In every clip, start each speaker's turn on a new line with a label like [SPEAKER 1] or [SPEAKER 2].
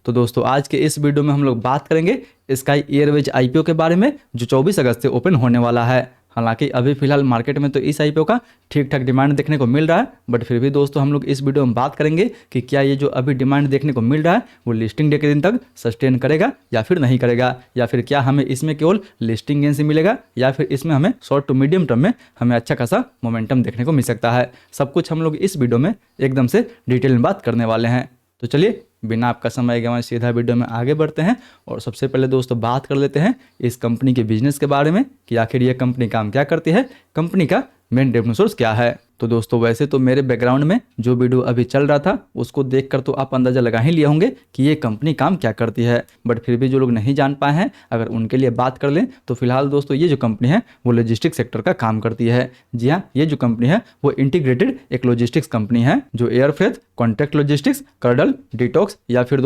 [SPEAKER 1] तो दोस्तों आज के इस वीडियो में हम लोग बात करेंगे स्काई एयरवेज आईपीओ के बारे में जो 24 अगस्त से ओपन होने वाला है। हालांकि अभी फिलहाल मार्केट में तो इस आईपीओ का ठीक ठाक डिमांड देखने को मिल रहा है, बट फिर भी दोस्तों हम लोग इस वीडियो में बात करेंगे कि क्या ये जो अभी डिमांड देखने को मिल रहा है वो लिस्टिंग डे के दिन तक सस्टेन करेगा या फिर नहीं करेगा, या फिर क्या हमें इसमें केवल लिस्टिंग गेन से मिलेगा या फिर इसमें हमें शॉर्ट टू मीडियम टर्म में हमें अच्छा खासा मोमेंटम देखने को मिल सकता है। सब कुछ हम लोग इस वीडियो में एकदम से डिटेल में बात करने वाले हैं। तो चलिए बिना आपका समय गंवाए सीधा वीडियो में आगे बढ़ते हैं और सबसे पहले दोस्तों बात कर लेते हैं इस कंपनी के बिजनेस के बारे में कि आखिर ये कंपनी काम क्या करती है, कंपनी का मेन रेवेन्यू सोर्स क्या है। तो दोस्तों वैसे तो मेरे बैकग्राउंड में जो वीडियो अभी चल रहा था उसको देखकर तो आप अंदाजा लगा ही लिए होंगे कि ये कंपनी काम क्या करती है, बट फिर भी जो लोग नहीं जान पाए हैं अगर उनके लिए बात कर लें तो फिलहाल दोस्तों ये जो कंपनी है वो लॉजिस्टिक्स सेक्टर का काम करती है। जी हाँ, ये जो कंपनी है वो इंटीग्रेटेड एक लॉजिस्टिक्स कंपनी है जो air freight, contract logistics, curdle, detox या फिर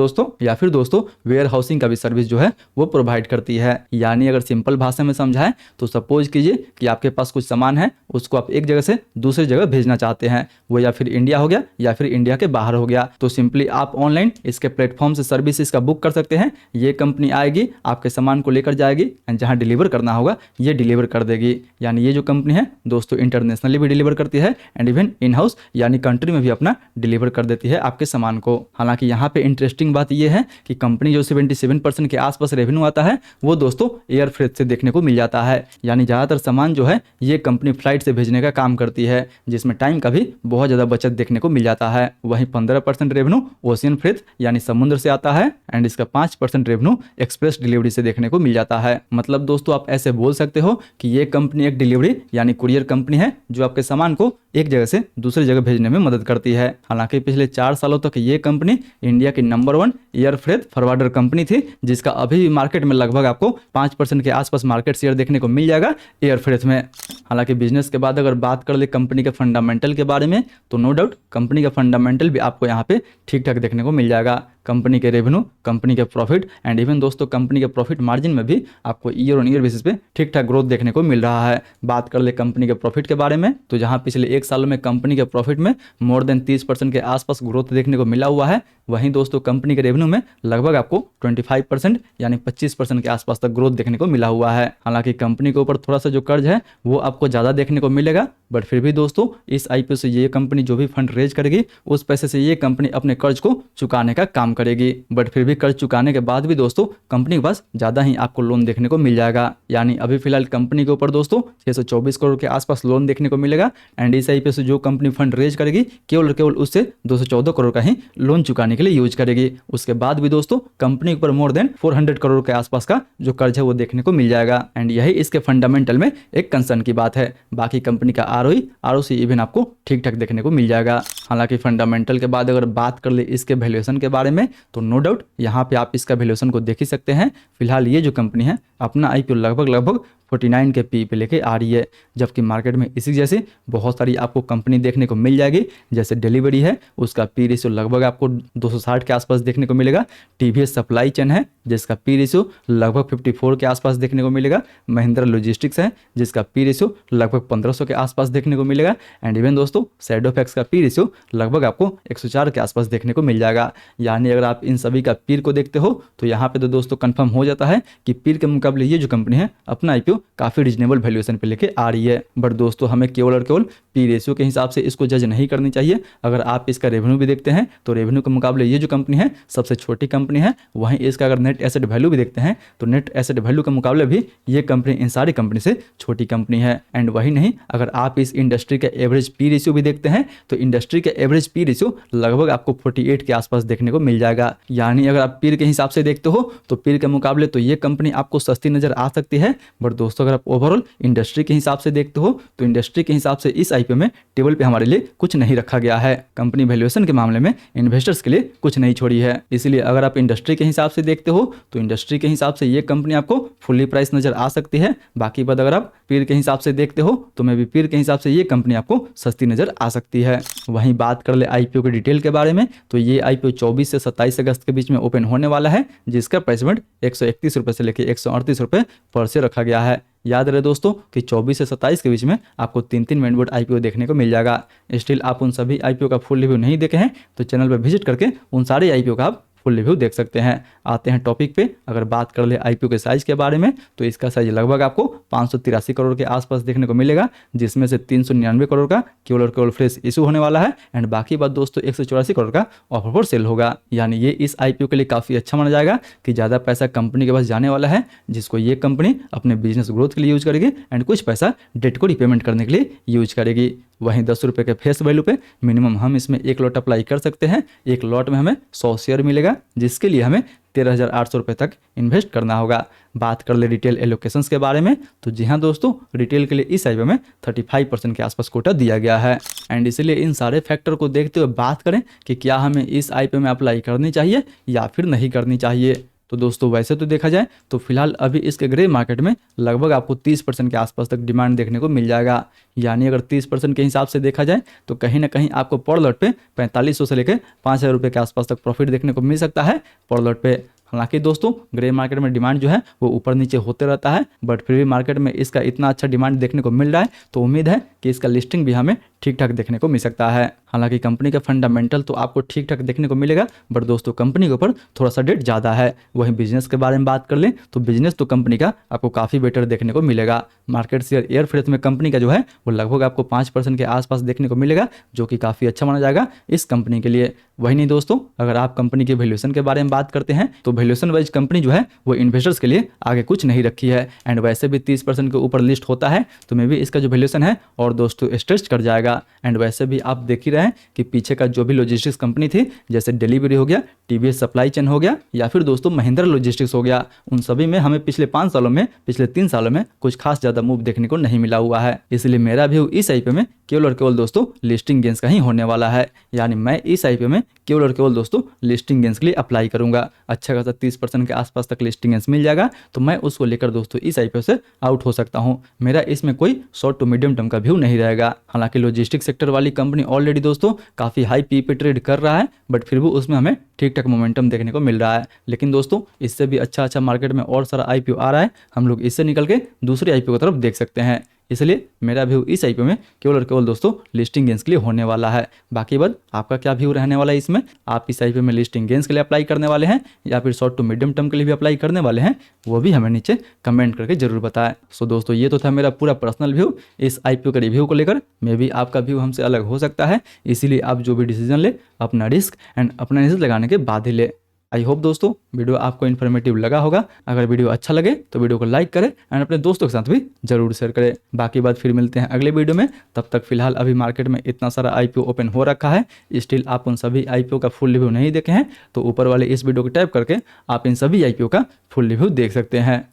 [SPEAKER 1] दोस्तों वेयर हाउसिंग का भी सर्विस जो है वो प्रोवाइड करती है। यानी अगर सिंपल भाषा में समझाएं तो सपोज कीजिए कि आपके पास कुछ सामान है, उसको आप एक जगह से दूसरी जगह भेजना चाहते हैं, वो या फिर इंडिया हो गया या फिर इंडिया के बाहर हो गया, तो सिंपली आप ऑनलाइन इसके प्लेटफॉर्म से सर्विस इसका बुक कर सकते हैं। ये कंपनी आएगी, आपके सामान को लेकर जाएगी एंड जहां डिलीवर करना होगा ये डिलीवर कर देगी। यानी ये जो कंपनी है दोस्तों इंटरनेशनली भी डिलीवर करती है एंड इवन इन हाउस यानी कंट्री में भी अपना डिलीवर कर देती है आपके सामान को। हालांकि यहाँ पे इंटरेस्टिंग बात यह है कि कंपनी जो 77% के आसपास रेवेन्यू आता है वो दोस्तों एयर फ्रेट से देखने को मिल जाता है। यानी ज़्यादातर सामान जो है ये कंपनी फ्लाइट से भेजने का काम करती है, जिसमें टाइम का भी बहुत ज़्यादा बचत देखने को मिल जाता है। वहीं 15% रेवेन्यू ओशियन फ्रेट यानी समुद्र से आता है एंड इसका 5% रेवेन्यू एक्सप्रेस डिलीवरी से देखने को मिल जाता है। मतलब दोस्तों आप ऐसे बोल सकते हो कि ये कंपनी एक डिलीवरी यानी कुरियर कंपनी है जो आपके सामान को एक जगह से दूसरी जगह भेजने में मदद करती है। हालांकि पिछले 4 सालों तक ये कंपनी इंडिया की number 1 air freight forwarder company थी, जिसका अभी भी मार्केट में लगभग आपको 5% के आसपास मार्केट शेयर देखने को मिल जाएगा एयर फ्रेट में। हालांकि बिजनेस के बाद अगर बात कर ले कंपनी के फंडामेंटल के बारे में तो नो डाउट कंपनी का फंडामेंटल भी आपको यहाँ पे ठीक ठाक देखने को मिल जाएगा। कंपनी के रेवेन्यू, कंपनी के प्रॉफिट एंड इवन दोस्तों कंपनी के प्रॉफिट मार्जिन में भी आपको ईयर ऑन ईयर बेसिस पे ठीक ठाक ग्रोथ देखने को मिल रहा है। बात कर ले कंपनी के प्रॉफिट के बारे में तो जहां पिछले 1 साल में कंपनी के प्रॉफिट में मोर देन 30% के आसपास ग्रोथ देखने को मिला हुआ है, वहीं दोस्तों कंपनी के रेवेन्यू में लगभग आपको 25% यानी 25% के आसपास तक ग्रोथ देखने को मिला हुआ है। हालांकि कंपनी के ऊपर थोड़ा सा जो कर्ज है वो आपको ज़्यादा देखने को मिलेगा, बट फिर भी दोस्तों इस आईपीओ से ये कंपनी जो भी फंड रेज करेगी उस पैसे से ये कंपनी अपने कर्ज को चुकाने का काम करेगी। बट फिर भी कर्ज चुकाने के बाद भी दोस्तों कंपनी के पास ज़्यादा ही आपको लोन देखने को मिल जाएगा। यानी अभी फिलहाल कंपनी के ऊपर दोस्तों 624 करोड़ के आसपास लोन देखने को मिलेगा एंड इस आईपीओ से जो कंपनी फंड रेज करेगी केवल उससे 214 करोड़ का ही लोन चुकाने के लिए यूज करेगी। उसके बाद भी दोस्तों कंपनी के ऊपर मोर देन 400 करोड़ के आसपास का जो कर्ज है वो देखने को मिल जाएगा एंड यही इसके फंडामेंटल में एक कंसर्न की बात है। बाकी कंपनी का आरओई, आरओसी इवन आपको ठीक ठाक देखने को मिल जाएगा। हालांकि फंडामेंटल के बाद अगर बात कर ले इसके वैल्यूएशन के बारे में तो नो डाउट यहाँ पे आप इसका वैल्यूएशन को देख ही सकते हैं। फिलहाल ये जो कंपनी है अपना आईपीओ लगभग 49 के पी पे लेके आ रही है, जबकि मार्केट में इसी जैसे बहुत सारी आपको कंपनी देखने को मिल जाएगी। जैसे डिलीवरी है उसका पी रेशियो लगभग आपको 260 के आसपास देखने को मिलेगा। टीवीएस सप्लाई चेन है जिसका पी रेशियो लगभग 54 के आसपास देखने को मिलेगा। महिंद्रा लॉजिस्टिक्स है जिसका पी रेशियो लगभग 1500 के आसपास देखने को मिलेगा एंड इवन दोस्तों सैडोफैक्स का पी रेशियो लगभग आपको 104 के आसपास देखने को मिल जाएगा। यानी अगर आप इन सभी का पीर को देखते हो तो यहाँ पे तो दोस्तों कंफर्म हो जाता है कि पीर के मुकाबले ये जो कंपनी है अपना आईपीओ काफी रिजनेबल वैल्यूएशन पे लेके आ रही है। बट दोस्तों हमें केवल और केवल पी रेशियो के हिसाब से इसको जज नहीं करनी चाहिए। अगर आप इसका रेवेन्यू भी देखते हैं तो रेवेन्यू के मुकाबले ये जो कंपनी है सबसे छोटी कंपनी है। वहीं इसका अगर नेट एसेट वैल्यू भी देखते हैं तो नेट एसेट वैल्यू के मुकाबले भी ये कंपनी इन सारी कंपनी से छोटी कंपनी है। एंड वही नहीं, अगर आप इस इंडस्ट्री का एवरेज पी रेशियो भी देखते हैं तो इंडस्ट्री का एवरेज पी रेशियो लगभग आपको 48 के आसपास देखने को मिल जाएगा। यानी अगर आप पीर के हिसाब से देखते हो तो पीर के मुकाबले तो ये कंपनी आपको सस्ती नजर आ सकती है। बट दोस्तों अगर आप ओवरऑल इंडस्ट्री के हिसाब से देखते हो तो इंडस्ट्री के हिसाब से इस आईपीओ में टेबल पे हमारे लिए कुछ नहीं रखा गया है। कंपनी वैल्यूएशन के मामले में इन्वेस्टर्स के लिए कुछ नहीं छोड़ी है। इसलिए अगर आप इंडस्ट्री के हिसाब से देखते हो तो इंडस्ट्री के हिसाब से ये कंपनी आपको फुल्ली प्राइस नजर आ सकती है। बाकी बात अगर आप पीर के हिसाब से देखते हो तो मैं भी पीर के हिसाब से ये कंपनी आपको सस्ती नजर आ सकती है। वहीं बात कर ले आईपीओ के डिटेल के बारे में तो ये आईपीओ 24 से 27 अगस्त के बीच में ओपन होने वाला है, जिसका प्राइसमेंट 131 रुपये से लेकर 138 रुपये पर शेयर रखा गया है। याद रहे दोस्तों कि 24 से 27 के बीच में आपको 3 मेनबोर्ड आईपीओ देखने को मिल जाएगा। स्टिल आप उन सभी आईपीओ का फुल रिव्यू नहीं देखे हैं तो चैनल पर विजिट करके उन सारे आईपीओ का आप फुल रिव्यू देख सकते हैं। आते हैं टॉपिक पे। अगर बात कर ले आईपीओ के साइज़ के बारे में तो इसका साइज लगभग आपको 583 करोड़ के आसपास देखने को मिलेगा, जिसमें से 399 करोड़ का केवल और केवल फ्रेश इशू होने वाला है एंड बाकी बात दोस्तों 184 करोड़ का ऑफर फॉर सेल होगा। यानी ये इस आईपीओ के लिए काफ़ी अच्छा माना जाएगा कि ज़्यादा पैसा कंपनी के पास जाने वाला है, जिसको ये कंपनी अपने बिजनेस ग्रोथ के लिए यूज करेगी एंड कुछ पैसा डेट को रिपेमेंट करने के लिए यूज करेगी। वहीं 10 रुपये के फेस वैल्यू पे मिनिमम हम इसमें एक लॉट अप्लाई कर सकते हैं। एक लॉट में हमें 100 शेयर मिलेगा, जिसके लिए हमें 13,800 रुपये तक इन्वेस्ट करना होगा। बात कर ले रिटेल एलोकेशंस के बारे में तो जी हाँ दोस्तों, रिटेल के लिए इस आईपीओ में 35% के आसपास कोटा दिया गया है एंड इसलिए इन सारे फैक्टर को देखते हुए बात करें कि क्या हमें इस आईपीओ में अप्लाई करनी चाहिए या फिर नहीं करनी चाहिए। तो दोस्तों वैसे तो देखा जाए तो फिलहाल अभी इसके ग्रे मार्केट में लगभग आपको 30% के आसपास तक डिमांड देखने को मिल जाएगा। यानी अगर 30% के हिसाब से देखा जाए तो कहीं ना कहीं आपको पर लॉट पे 4500 से लेकर 5,000 रुपये के आसपास तक प्रॉफिट देखने को मिल सकता है पर लॉट पे। हालांकि दोस्तों ग्रे मार्केट में डिमांड जो है वो ऊपर नीचे होते रहता है, बट फिर भी मार्केट में इसका इतना अच्छा डिमांड देखने को मिल रहा है तो उम्मीद है कि इसका लिस्टिंग भी हमें ठीक ठाक देखने को मिल सकता है। हालांकि कंपनी का फंडामेंटल तो आपको ठीक ठाक देखने को मिलेगा, बट दोस्तों कंपनी के ऊपर थोड़ा सा डेट ज़्यादा है। वहीं बिजनेस के बारे में बात कर लें तो बिजनेस तो कंपनी का आपको काफ़ी बेटर देखने को मिलेगा। मार्केट शेयर एयर फ्रेट में कंपनी का जो है वो लगभग आपको 5% के आसपास देखने को मिलेगा, जो कि काफ़ी अच्छा माना जाएगा इस कंपनी के लिए। वही नहीं दोस्तों, अगर आप कंपनी के वैल्यूएशन के बारे में बात करते हैं तो वैल्यूएशन वाइज कंपनी जो है वो इन्वेस्टर्स के लिए आगे कुछ नहीं रखी है एंड वैसे भी 30% के ऊपर लिस्ट होता है तो मे भी इसका जो वैल्यूएशन है और दोस्तों स्ट्रेच कर जाएगा। एंड वैसे भी आप देख ही रहे हैं कि पीछे का जो भी लॉजिस्टिक्स कंपनी थी, जैसे डिलीवरी हो गया, टीवीएस सप्लाई चेन हो गया या फिर दोस्तों महिंद्रा लॉजिस्टिक्स हो गया, उन सभी में हमें पिछले 5 सालों में, पिछले 3 सालों में कुछ खास ज़्यादा मूव देखने को नहीं मिला हुआ है। इसलिए मेरा व्यू इस आईपीओ में केवल और केवल दोस्तों लिस्टिंग गेंस का ही होने वाला है। यानी मैं इस आईपीओ में केवल और केवल दोस्तों लिस्टिंग गेंस के लिए अप्लाई करूंगा। अच्छा खासा 30% के आसपास तक लिस्टिंग गेंस मिल जाएगा तो मैं उसको लेकर दोस्तों इस आईपीओ से आउट हो सकता हूं। मेरा इसमें कोई शॉर्ट टू मीडियम टर्म का व्यू नहीं रहेगा। हालांकि लॉजिस्टिक सेक्टर वाली कंपनी ऑलरेडी दोस्तों काफ़ी हाई पी पे ट्रेड कर रहा है, बट फिर भी उसमें हमें ठीक ठाक मोमेंटम देखने को मिल रहा है। लेकिन दोस्तों इससे भी अच्छा मार्केट में और सारा आईपीओ आ रहा है, हम लोग इससे निकल के दूसरे आईपीओ की तरफ देख सकते हैं। इसलिए मेरा व्यू इस आईपीओ में केवल और केवल दोस्तों लिस्टिंग गेंस के लिए होने वाला है। बाकी बात आपका क्या व्यू रहने वाला है इसमें, आप इस आईपीओ में लिस्टिंग गेंस के लिए अप्लाई करने वाले हैं या फिर शॉर्ट टू मीडियम टर्म के लिए भी अप्लाई करने वाले हैं, वो भी हमें नीचे कमेंट करके जरूर बताएं। सो दोस्तों ये तो था मेरा पूरा पर्सनल व्यू इस आईपीओ के रिव्यू को लेकर। मे भी आपका व्यू हमसे अलग हो सकता है, इसीलिए आप जो भी डिसीजन ले अपना रिस्क एंड अपना एनालिसिस लगाने के बाद ही ले। आई होप दोस्तों वीडियो आपको इन्फॉर्मेटिव लगा होगा। अगर वीडियो अच्छा लगे तो वीडियो को लाइक करें एंड अपने दोस्तों के साथ भी जरूर शेयर करें। बाकी बात फिर मिलते हैं अगले वीडियो में। तब तक फिलहाल अभी मार्केट में इतना सारा आईपीओ ओपन हो रखा है, स्टिल आप उन सभी आईपीओ का फुल रिव्यू नहीं देखे हैं तो ऊपर वाले इस वीडियो को टैप करके आप इन सभी आईपीओ का फुल रिव्यू देख सकते हैं।